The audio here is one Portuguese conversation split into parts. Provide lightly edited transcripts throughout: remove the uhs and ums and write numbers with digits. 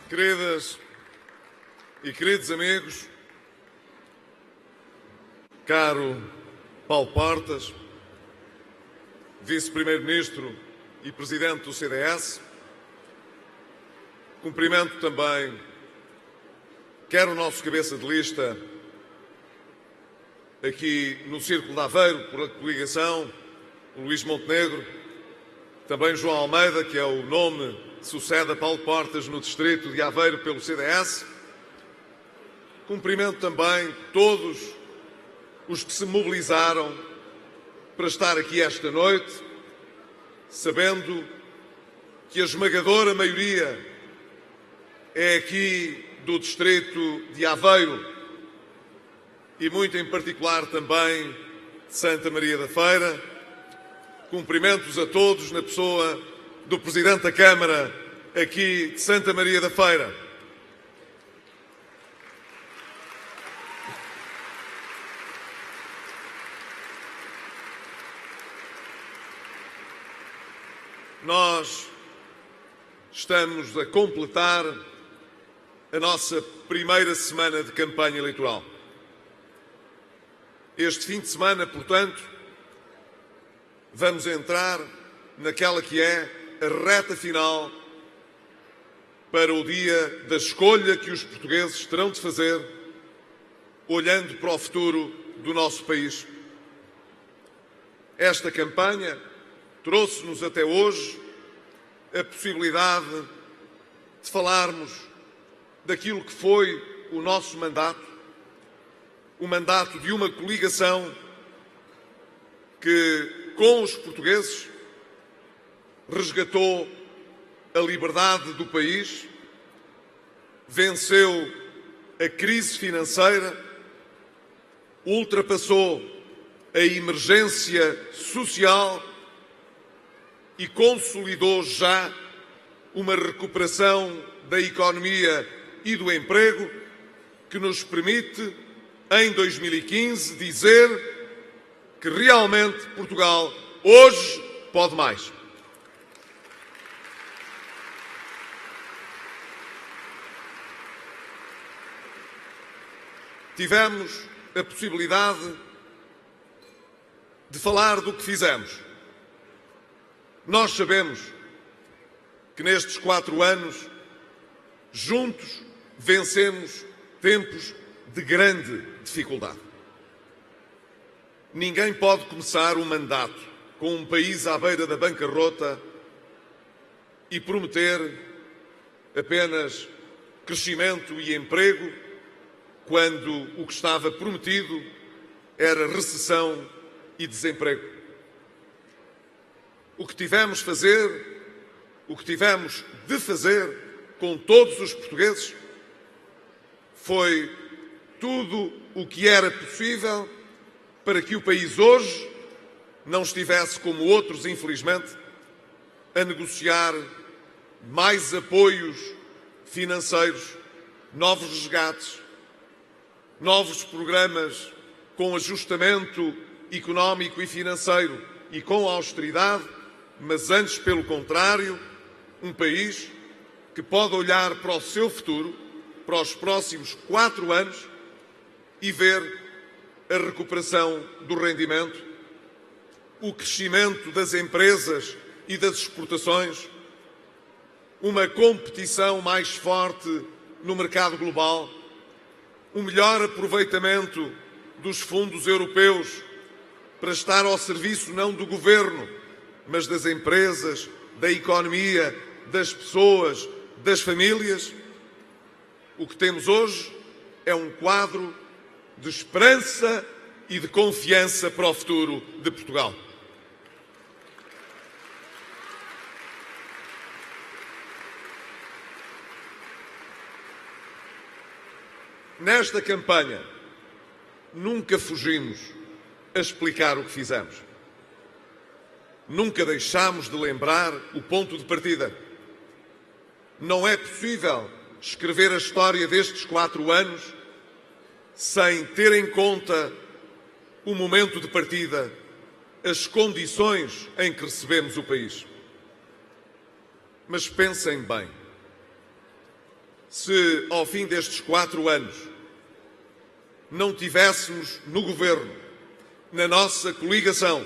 Queridas e queridos amigos, caro Paulo Portas, Vice-Primeiro-Ministro e Presidente do CDS, cumprimento também quer o nosso cabeça de lista aqui no Círculo de Aveiro, por a coligação, o Luís Montenegro, também João Almeida, que é o nome que sucede a Paulo Portas no distrito de Aveiro pelo CDS. Cumprimento também todos os que se mobilizaram para estar aqui esta noite, sabendo que a esmagadora maioria é aqui do distrito de Aveiro e muito em particular também de Santa Maria da Feira. Cumprimentos a todos na pessoa do Presidente da Câmara aqui de Santa Maria da Feira. Nós estamos a completar a nossa primeira semana de campanha eleitoral. Este fim de semana, portanto, vamos entrar naquela que é a reta final para o dia da escolha que os portugueses terão de fazer, olhando para o futuro do nosso país. Esta campanha trouxe-nos até hoje a possibilidade de falarmos daquilo que foi o nosso mandato, o mandato de uma coligação que, com os portugueses, resgatou a liberdade do país, venceu a crise financeira, ultrapassou a emergência social e consolidou já uma recuperação da economia e do emprego que nos permite, em 2015, dizer que realmente Portugal hoje pode mais. Tivemos a possibilidade de falar do que fizemos. Nós sabemos que nestes 4 anos, juntos, vencemos tempos de grande dificuldade. Ninguém pode começar um mandato com um país à beira da bancarrota e prometer apenas crescimento e emprego, quando o que estava prometido era recessão e desemprego. O que tivemos de fazer com todos os portugueses foi tudo o que era possível para que o país hoje não estivesse, como outros, infelizmente, a negociar mais apoios financeiros, novos resgates, novos programas com ajustamento económico e financeiro e com austeridade, mas antes, pelo contrário, um país que pode olhar para o seu futuro, para os próximos 4 anos e ver a recuperação do rendimento, o crescimento das empresas e das exportações, uma competição mais forte no mercado global, um melhor aproveitamento dos fundos europeus para estar ao serviço não do governo, mas das empresas, da economia, das pessoas, das famílias. O que temos hoje é um quadro de esperança e de confiança para o futuro de Portugal. Nesta campanha, nunca fugimos a explicar o que fizemos. Nunca deixámos de lembrar o ponto de partida. Não é possível escrever a história destes 4 anos sem ter em conta o momento de partida, as condições em que recebemos o país. Mas pensem bem. se ao fim destes 4 anos não tivéssemos no governo, na nossa coligação,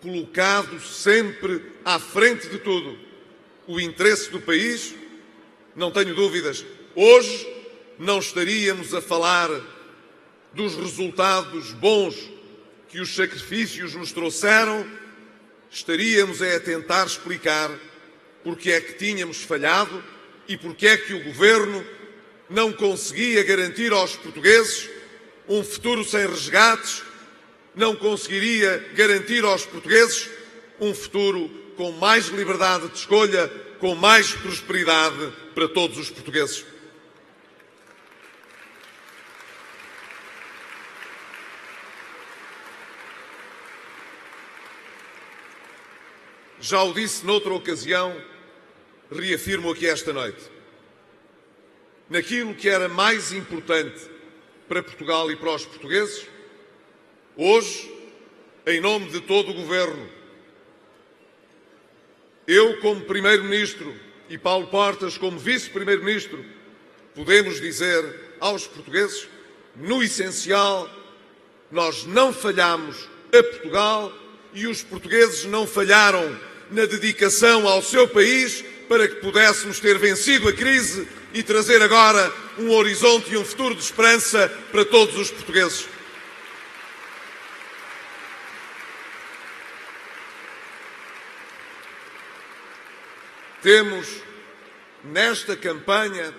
colocado sempre à frente de tudo o interesse do país, não tenho dúvidas, hoje não estaríamos a falar dos resultados bons que os sacrifícios nos trouxeram, estaríamos a tentar explicar porque é que tínhamos falhado e porque é que o governo não conseguia garantir aos portugueses um futuro sem resgates, não conseguiria garantir aos portugueses um futuro com mais liberdade de escolha, com mais prosperidade para todos os portugueses. Já o disse noutra ocasião, reafirmo aqui esta noite. Naquilo que era mais importante para Portugal e para os portugueses, hoje, em nome de todo o Governo, eu como Primeiro-Ministro e Paulo Portas como Vice-Primeiro-Ministro, podemos dizer aos portugueses, no essencial, nós não falhamos a Portugal e os portugueses não falharam na dedicação ao seu país para que pudéssemos ter vencido a crise e trazer agora um horizonte e um futuro de esperança para todos os portugueses. Temos, nesta campanha,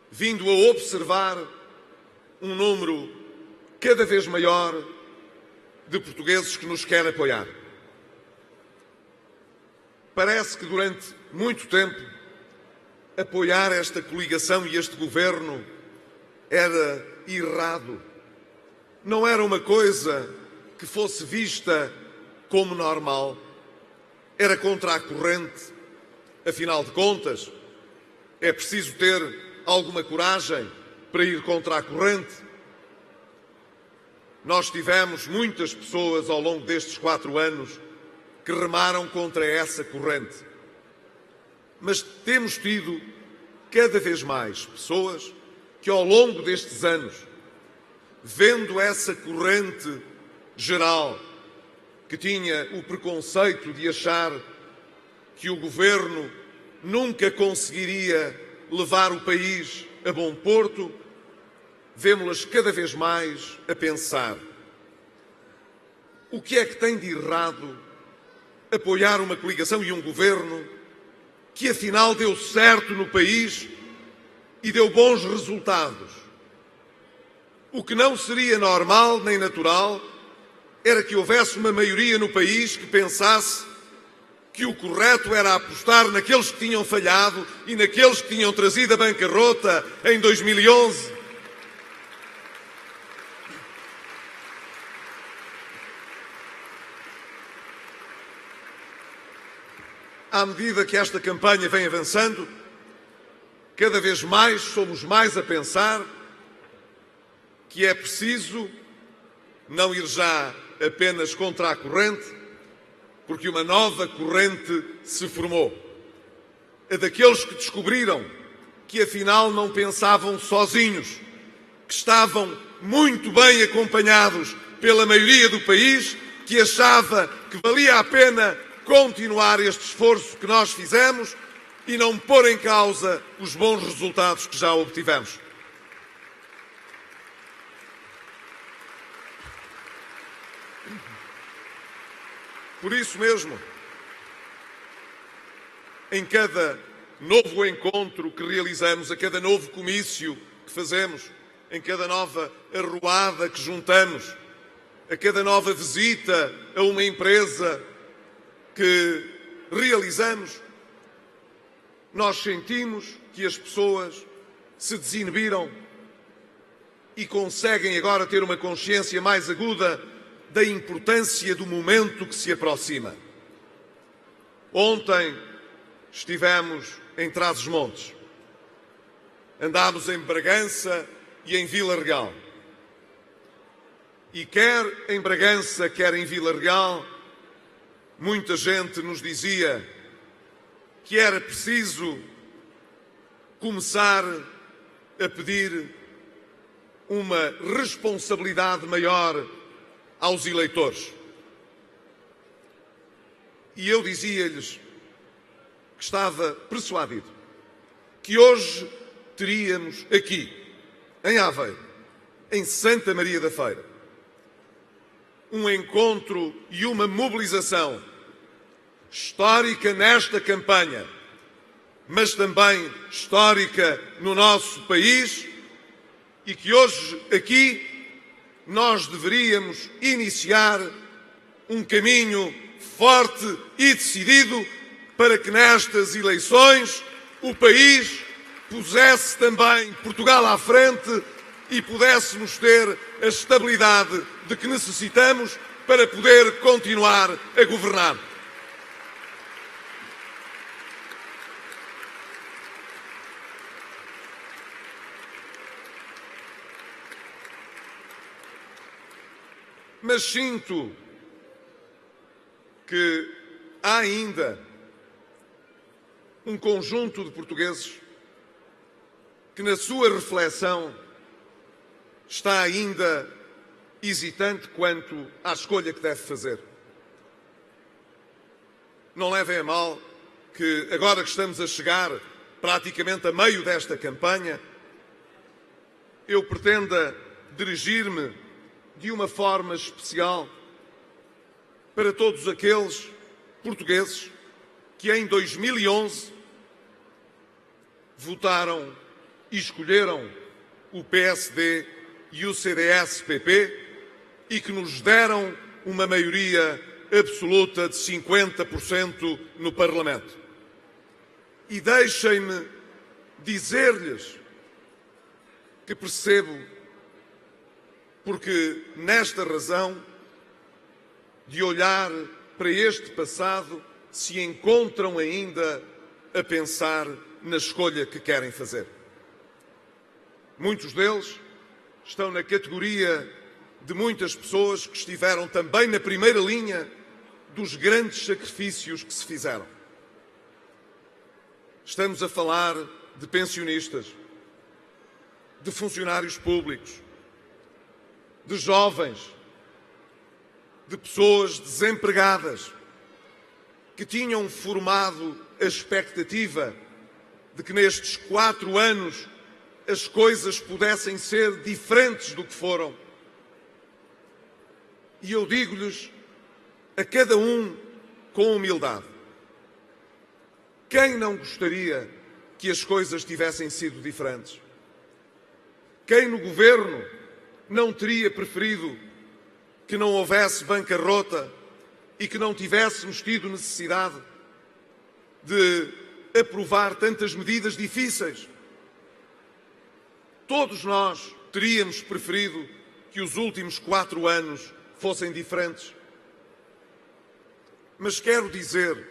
vindo a observar um número cada vez maior de portugueses que nos querem apoiar. Parece que durante muito tempo apoiar esta coligação e este governo era errado. Não era uma coisa que fosse vista como normal. Era contra a corrente. Afinal de contas, é preciso ter alguma coragem para ir contra a corrente. Nós tivemos muitas pessoas ao longo destes 4 anos que remaram contra essa corrente. Mas temos tido cada vez mais pessoas que ao longo destes anos, vendo essa corrente geral que tinha o preconceito de achar que o governo nunca conseguiria levar o país a bom porto, vemo-las cada vez mais a pensar: o que é que tem de errado apoiar uma coligação e um governo que afinal deu certo no país e deu bons resultados? O que não seria normal nem natural era que houvesse uma maioria no país que pensasse que o correto era apostar naqueles que tinham falhado e naqueles que tinham trazido a bancarrota em 2011. À medida que esta campanha vem avançando, cada vez mais somos mais a pensar que é preciso não ir já apenas contra a corrente, porque uma nova corrente se formou. A daqueles que descobriram que afinal não pensavam sozinhos, que estavam muito bem acompanhados pela maioria do país, que achava que valia a pena continuar este esforço que nós fizemos e não pôr em causa os bons resultados que já obtivemos. Por isso mesmo, em cada novo encontro que realizamos, a cada novo comício que fazemos, em cada nova arruada que juntamos, a cada nova visita a uma empresa que realizamos, nós sentimos que as pessoas se desinibiram e conseguem agora ter uma consciência mais aguda da importância do momento que se aproxima. Ontem estivemos em Trás-os-Montes. Andámos em Bragança e em Vila Real. E quer em Bragança, quer em Vila Real, muita gente nos dizia que era preciso começar a pedir uma responsabilidade maior aos eleitores. E eu dizia-lhes que estava persuadido que hoje teríamos aqui, em Aveiro, em Santa Maria da Feira, um encontro e uma mobilização histórica nesta campanha, mas também histórica no nosso país, e que hoje aqui nós deveríamos iniciar um caminho forte e decidido para que nestas eleições o país pusesse também Portugal à frente e pudéssemos ter a estabilidade de que necessitamos para poder continuar a governar. Mas sinto que há ainda um conjunto de portugueses que, na sua reflexão, está ainda hesitante quanto à escolha que deve fazer. Não levem a mal que, agora que estamos a chegar praticamente a meio desta campanha, eu pretenda dirigir-me de uma forma especial para todos aqueles portugueses que em 2011 votaram e escolheram o PSD e o CDS-PP e que nos deram uma maioria absoluta de 50% no Parlamento. E deixem-me dizer-lhes que percebo, porque nesta razão de olhar para este passado se encontram ainda a pensar na escolha que querem fazer. Muitos deles estão na categoria de muitas pessoas que estiveram também na primeira linha dos grandes sacrifícios que se fizeram. Estamos a falar de pensionistas, de funcionários públicos, de jovens, de pessoas desempregadas, que tinham formado a expectativa de que nestes 4 anos as coisas pudessem ser diferentes do que foram. E eu digo-lhes, a cada um com humildade, quem não gostaria que as coisas tivessem sido diferentes? Quem no governo não teria preferido que não houvesse bancarrota e que não tivéssemos tido necessidade de aprovar tantas medidas difíceis? Todos nós teríamos preferido que os últimos 4 anos fossem diferentes. Mas quero dizer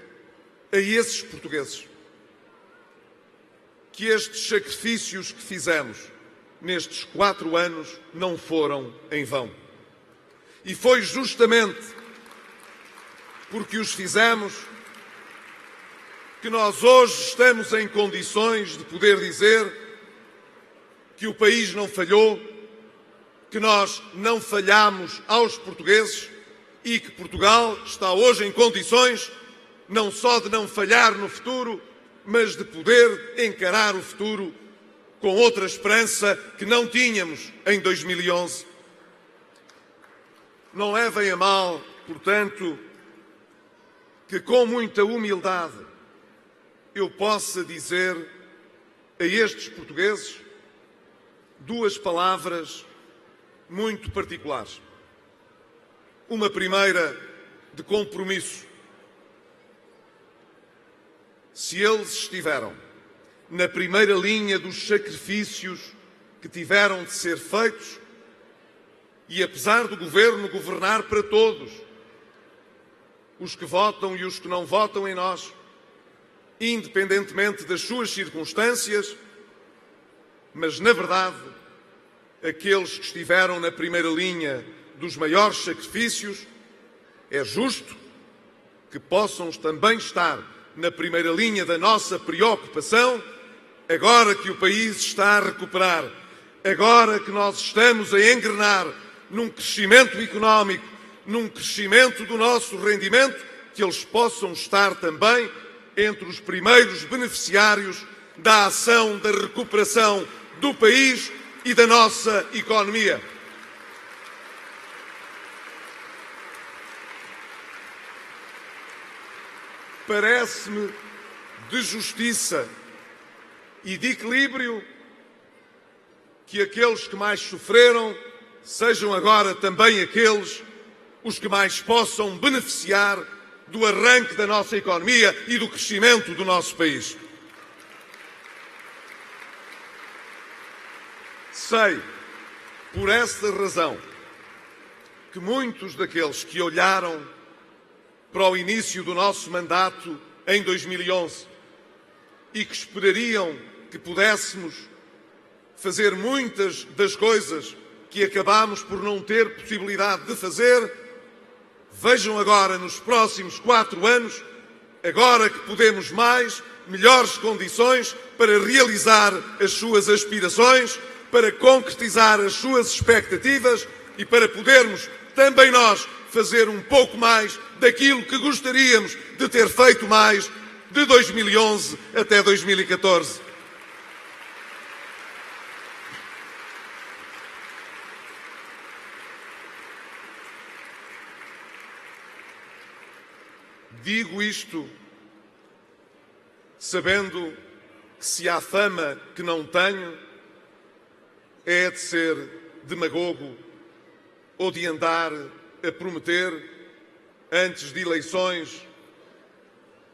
a esses portugueses que estes sacrifícios que fizemos nestes 4 anos não foram em vão. E foi justamente porque os fizemos que nós hoje estamos em condições de poder dizer que o país não falhou, que nós não falhamos aos portugueses e que Portugal está hoje em condições não só de não falhar no futuro, mas de poder encarar o futuro com outra esperança que não tínhamos em 2011. Não levem a mal, portanto, que com muita humildade eu possa dizer a estes portugueses 2 palavras muito particulares. Uma primeira de compromisso. Se eles estiveram na primeira linha dos sacrifícios que tiveram de ser feitos, e apesar do governo governar para todos, os que votam e os que não votam em nós, independentemente das suas circunstâncias, mas, na verdade, aqueles que estiveram na primeira linha dos maiores sacrifícios, é justo que possam também estar na primeira linha da nossa preocupação agora que o país está a recuperar, agora que nós estamos a engrenar num crescimento económico, num crescimento do nosso rendimento, que eles possam estar também entre os primeiros beneficiários da ação da recuperação do país e da nossa economia. Parece-me de justiça e de equilíbrio que aqueles que mais sofreram sejam agora também aqueles os que mais possam beneficiar do arranque da nossa economia e do crescimento do nosso país. Sei, por essa razão, que muitos daqueles que olharam para o início do nosso mandato em 2011 e que esperariam que pudéssemos fazer muitas das coisas que acabámos por não ter possibilidade de fazer, vejam agora nos próximos 4 anos, agora que podemos mais, melhores condições para realizar as suas aspirações, para concretizar as suas expectativas e para podermos também nós fazer um pouco mais daquilo que gostaríamos de ter feito mais de 2011 até 2014. Digo isto sabendo que se há fama que não tenho é de ser demagogo ou de andar a prometer antes de eleições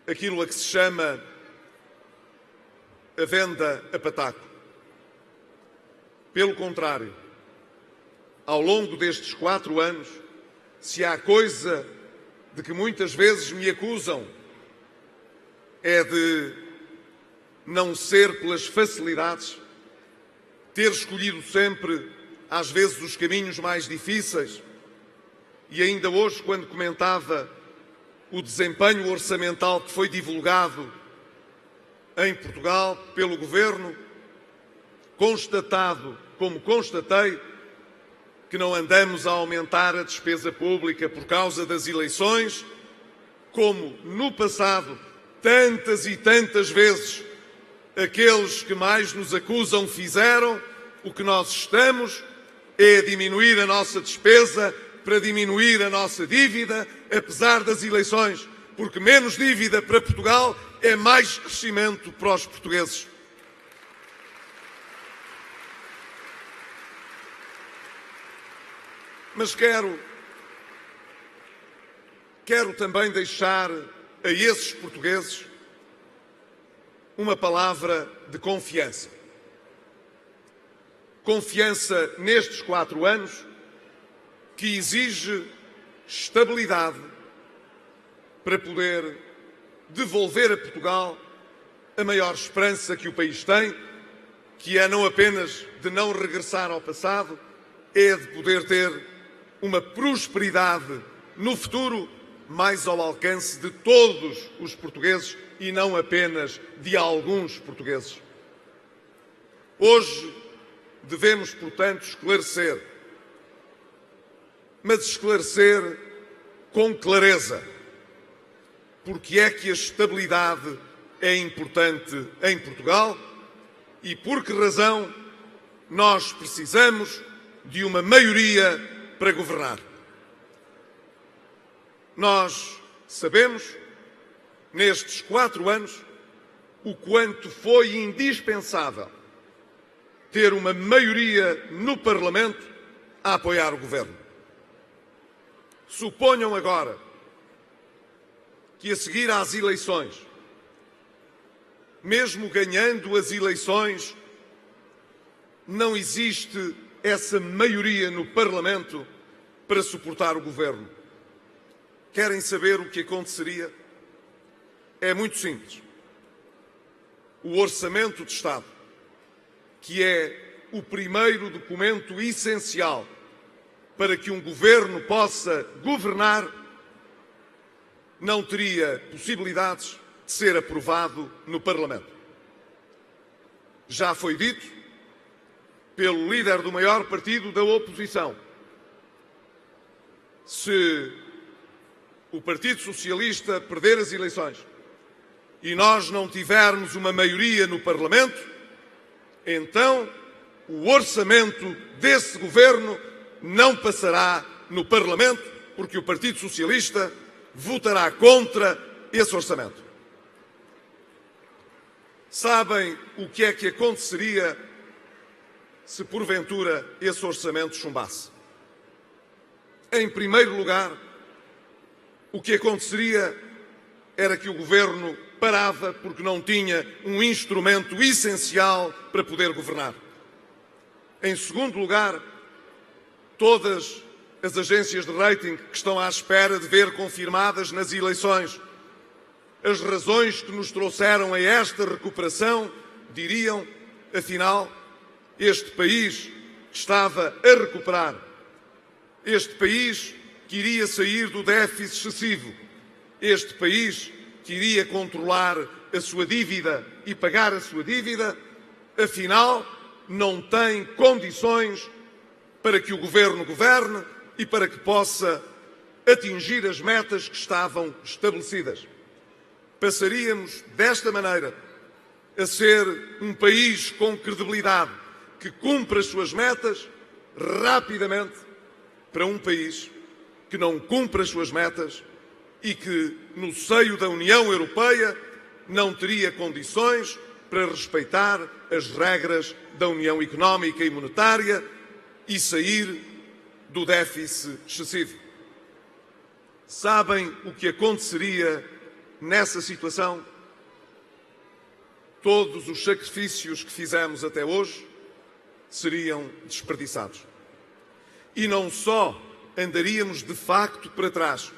aquilo a que se chama a venda a pataco. Pelo contrário, ao longo destes 4 anos, se há coisa de que muitas vezes me acusam, é de não ser pelas facilidades, ter escolhido sempre, às vezes, os caminhos mais difíceis. E ainda hoje, quando comentava o desempenho orçamental que foi divulgado em Portugal pelo Governo, constatado, como constatei, que não andamos a aumentar a despesa pública por causa das eleições, como no passado, tantas e tantas vezes, aqueles que mais nos acusam fizeram, o que nós estamos é a diminuir a nossa despesa para diminuir a nossa dívida, apesar das eleições, porque menos dívida para Portugal é mais crescimento para os portugueses. Mas quero também deixar a esses portugueses uma palavra de confiança. Confiança nestes 4 anos que exige estabilidade para poder devolver a Portugal a maior esperança que o país tem, que é não apenas de não regressar ao passado, é de poder ter uma prosperidade no futuro mais ao alcance de todos os portugueses e não apenas de alguns portugueses. Hoje devemos, portanto, esclarecer, mas esclarecer com clareza, porque é que a estabilidade é importante em Portugal e por que razão nós precisamos de uma maioria para governar. Nós sabemos, nestes 4 anos, o quanto foi indispensável ter uma maioria no Parlamento a apoiar o Governo. Suponham agora que a seguir às eleições, mesmo ganhando as eleições, não existe essa maioria no Parlamento para suportar o Governo. Querem saber o que aconteceria? É muito simples. O Orçamento de Estado, que é o primeiro documento essencial para que um governo possa governar, não teria possibilidades de ser aprovado no Parlamento. Já foi dito pelo líder do maior partido da oposição. Se o Partido Socialista perder as eleições e nós não tivermos uma maioria no Parlamento, então o orçamento desse governo não passará no Parlamento, porque o Partido Socialista votará contra esse orçamento. Sabem o que é que aconteceria se porventura esse orçamento chumbasse? Em primeiro lugar, o que aconteceria era que o governo parava porque não tinha um instrumento essencial para poder governar. Em segundo lugar, todas as agências de rating que estão à espera de ver confirmadas nas eleições as razões que nos trouxeram a esta recuperação diriam, afinal, este país estava a recuperar. Este país que iria sair do déficit excessivo. Este país que iria controlar a sua dívida e pagar a sua dívida, afinal, não tem condições para que o governo governe e para que possa atingir as metas que estavam estabelecidas. Passaríamos, desta maneira, a ser um país com credibilidade, que cumpre as suas metas rapidamente, para um país que não cumpre as suas metas e que, no seio da União Europeia, não teria condições para respeitar as regras da União Económica e Monetária e sair do déficit excessivo. Sabem o que aconteceria nessa situação? Todos os sacrifícios que fizemos até hoje seriam desperdiçados. E não só andaríamos de facto para trás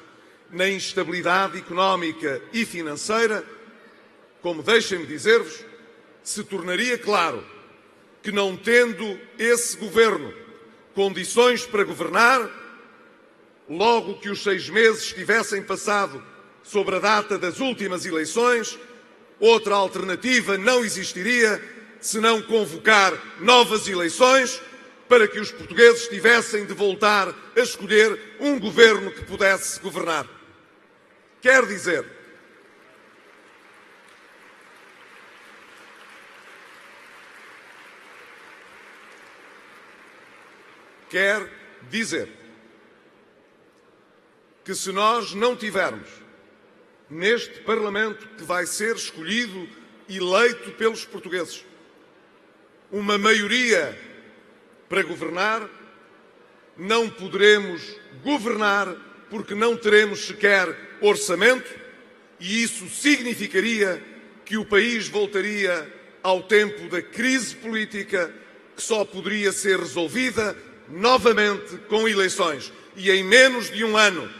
na instabilidade económica e financeira, como deixem-me dizer-vos, se tornaria claro que, não tendo esse governo condições para governar, logo que os 6 meses tivessem passado sobre a data das últimas eleições, outra alternativa não existiria senão convocar novas eleições para que os portugueses tivessem de voltar a escolher um governo que pudesse governar. Quer dizer, que se nós não tivermos neste Parlamento que vai ser escolhido, eleito pelos portugueses, uma maioria para governar, não poderemos governar porque não teremos sequer orçamento, e isso significaria que o país voltaria ao tempo da crise política, que só poderia ser resolvida novamente com eleições. E em menos de um ano,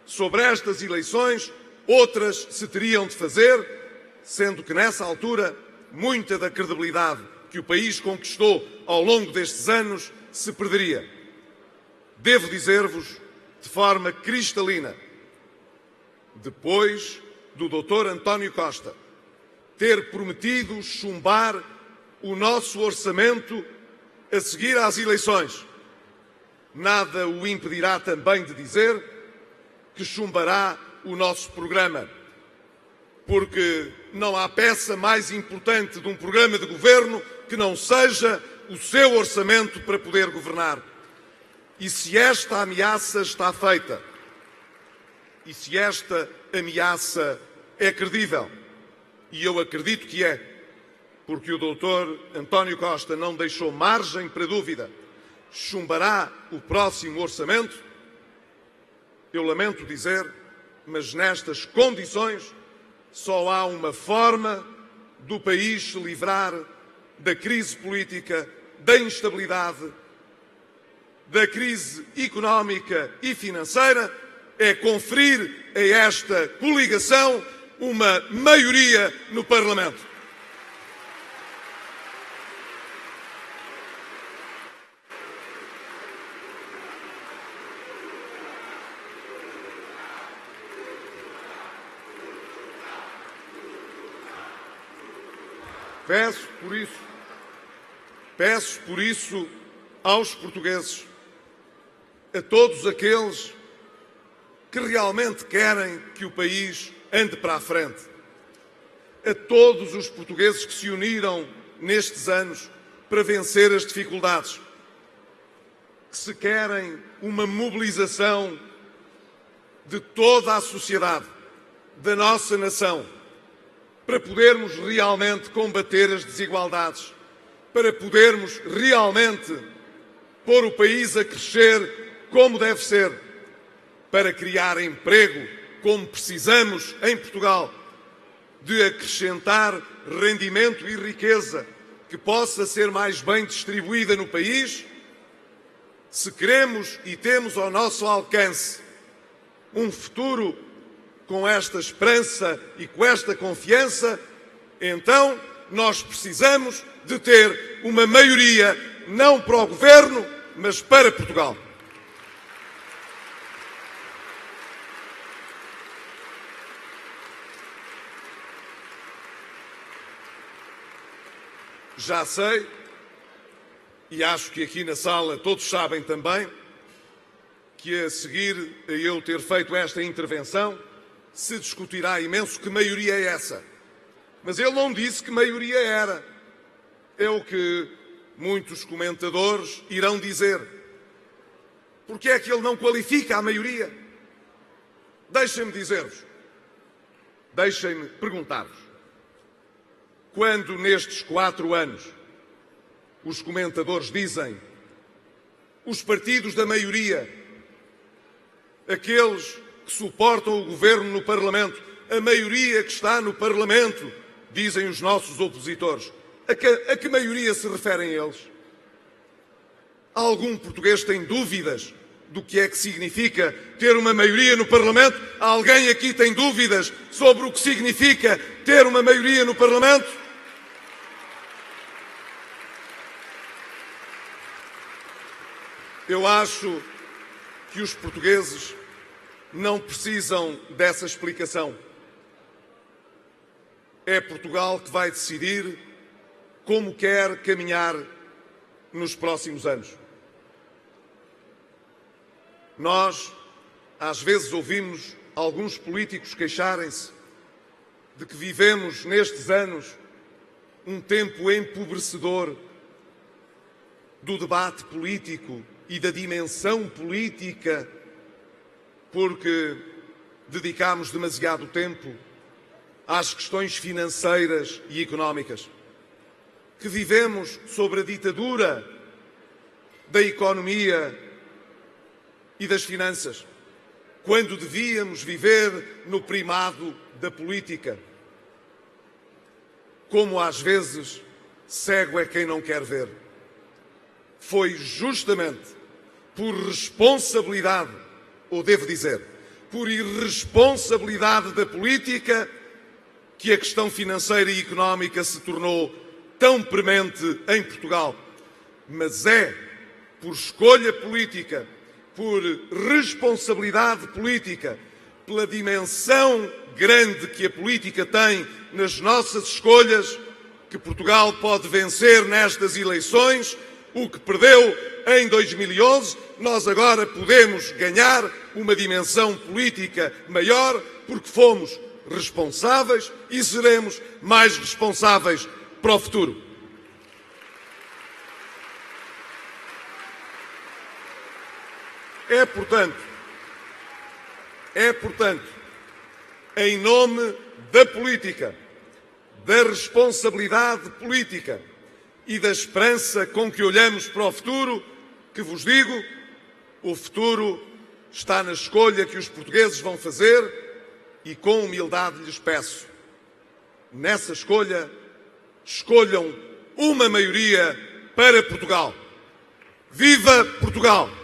sobre estas eleições, outras se teriam de fazer, sendo que nessa altura muita da credibilidade que o país conquistou ao longo destes anos se perderia. Devo dizer-vos de forma cristalina, depois do Dr. António Costa ter prometido chumbar o nosso orçamento a seguir às eleições, nada o impedirá também de dizer que chumbará o nosso programa, porque não há peça mais importante de um programa de governo que não seja o seu orçamento para poder governar. E se esta ameaça está feita, e se esta ameaça é credível, e eu acredito que é, porque o Dr. António Costa não deixou margem para dúvida, chumbará o próximo orçamento, eu lamento dizer, mas nestas condições só há uma forma do país se livrar da crise política, da instabilidade, da crise económica e financeira, é conferir a esta coligação uma maioria no Parlamento. Peço, por isso, Peço, por isso, aos portugueses, a todos aqueles que realmente querem que o país ande para a frente, a todos os portugueses que se uniram nestes anos para vencer as dificuldades, que se querem uma mobilização de toda a sociedade, da nossa nação, para podermos realmente combater as desigualdades, para podermos realmente pôr o país a crescer como deve ser, para criar emprego como precisamos em Portugal, de acrescentar rendimento e riqueza que possa ser mais bem distribuída no país. Se queremos e temos ao nosso alcance um futuro com esta esperança e com esta confiança, então nós precisamos de ter uma maioria não para o Governo, mas para Portugal. Já sei, e acho que aqui na sala todos sabem também, que a seguir a eu ter feito esta intervenção, se discutirá imenso que maioria é essa. Mas ele não disse que maioria era. É o que muitos comentadores irão dizer. Porque é que ele não qualifica a maioria? Deixem-me dizer-vos, deixem-me perguntar-vos. Quando nestes 4 anos os comentadores dizem os partidos da maioria, aqueles que suportam o Governo no Parlamento, a maioria que está no Parlamento, dizem os nossos opositores, a que maioria se referem eles? Algum português tem dúvidas do que é que significa ter uma maioria no Parlamento? Alguém aqui tem dúvidas sobre o que significa ter uma maioria no Parlamento? Eu acho que os portugueses não precisam dessa explicação. É Portugal que vai decidir como quer caminhar nos próximos anos. Nós, às vezes, ouvimos alguns políticos queixarem-se de que vivemos nestes anos um tempo empobrecedor do debate político e da dimensão política, porque dedicamos demasiado tempo às questões financeiras e económicas, que vivemos sob a ditadura da economia e das finanças, quando devíamos viver no primado da política. Como às vezes cego é quem não quer ver. Foi justamente por responsabilidade, ou devo dizer, por irresponsabilidade da política, que a questão financeira e económica se tornou tão premente em Portugal. Mas é por escolha política, por responsabilidade política, pela dimensão grande que a política tem nas nossas escolhas, que Portugal pode vencer nestas eleições. O que perdeu em 2011, nós agora podemos ganhar uma dimensão política maior, porque fomos responsáveis e seremos mais responsáveis para o futuro. É, portanto, em nome da política, da responsabilidade política e da esperança com que olhamos para o futuro, que vos digo, o futuro está na escolha que os portugueses vão fazer e com humildade lhes peço, nessa escolha, escolham uma maioria para Portugal. Viva Portugal!